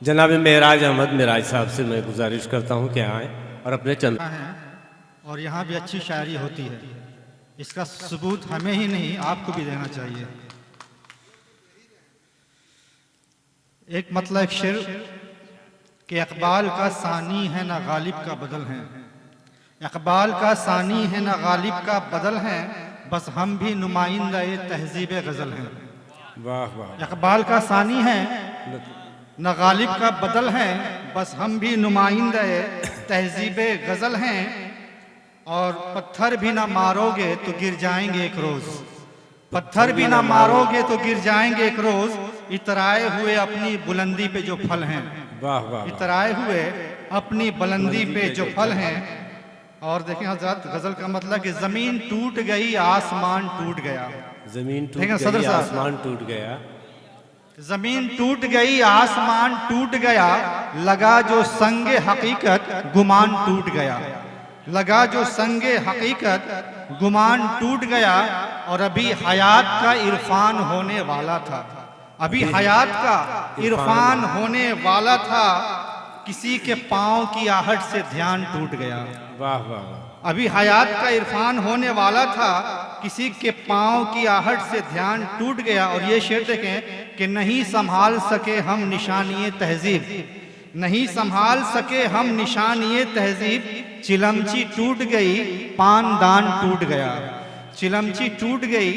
जनाब मेराज अहमद मेराज साहब से मैं गुजारिश करता हूँ कि आएँ और अपने चंद हैं और यहाँ भी अच्छी शायरी होती है। इसका सबूत हमें ही नहीं आपको भी देना चाहिए। एक मतलब एक शेर कि इकबाल का सानी है ना गालिब का बदल है, इकबाल का सानी है ना गालिब का बदल है, बस हम भी नुमाइंदा तहजीब गज़ल हैं। वाह वाह। इकबाल का सानी है न गालिब का बदल है, बस हम भी नुमाइंदा तहजीब गज़ल हैं। और पत्थर भी ना मारोगे तो गिर जाएंगे एक रोज, पत्थर भी ना मारोगे तो गिर जाएंगे एक रोज, इतराए हुए अपनी बुलंदी पे जो फल हैं। वाह वाह। इतराए हुए अपनी बुलंदी पे जो फल हैं। और देखें हज़रत, गज़ल का मतलब कि ज़मीन टूट गई आसमान टूट गया। जमीन टूट देखें सदर गई साहब, आसमान टूट गया, जमीन टूट गई आसमान टूट गया, लगा जो संगे हकीकत गुमान टूट गया, लगा जो संगे हकीकत गुमान टूट गया। और अभी हयात का इरफान होने वाला था, अभी हयात का इरफान होने वाला था, किसी के पाँव की आहट से ध्यान टूट गया। वाह वाह वाह। अभी हयात का इरफान होने वाला था, किसी के पाँव की आहट से ध्यान टूट गया। और ये शेर देखें कि नहीं संभाल सके हम निशानिये तहजीब, नहीं संभाल सके हम निशानिये तहजीब, चिलमची टूट गई पानदान टूट गया, चिलमची टूट गई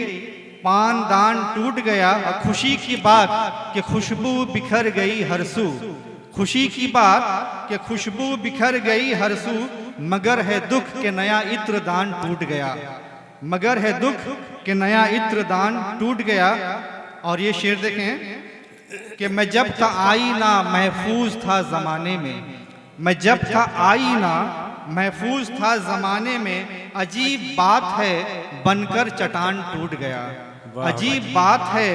पानदान टूट गया। और खुशी की बात कि खुशबू बिखर गई हर सू, खुशी की बात कि खुशबू बिखर गई हर सू, मगर है दुख के नया इत्र दान टूट गया, मगर है दुख के नया इत्र दान टूट गया। और ये शेर देखें कि मैं जब था आईना महफूज था ज़माने में, मैं जब था आईना महफूज था ज़माने में, अजीब बात है बनकर चट्टान टूट गया, अजीब बात है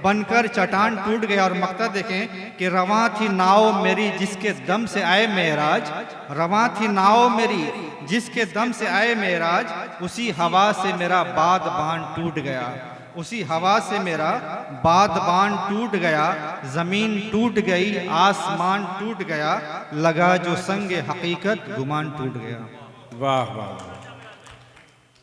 बनकर चट्टान टूट गया। और मक्ता देखें कि रवां थी नाव मेरी जिसके दम से आए मेराज, रवां थी नाव मेरी जिसके दम से आए मेराज, उसी हवा से मेरा बादबान टूट गया, उसी हवा से मेरा बादबान टूट गया। ज़मीन टूट गई आसमान टूट गया, लगा जो संगे हकीकत गुमान टूट गया। वाह वाह।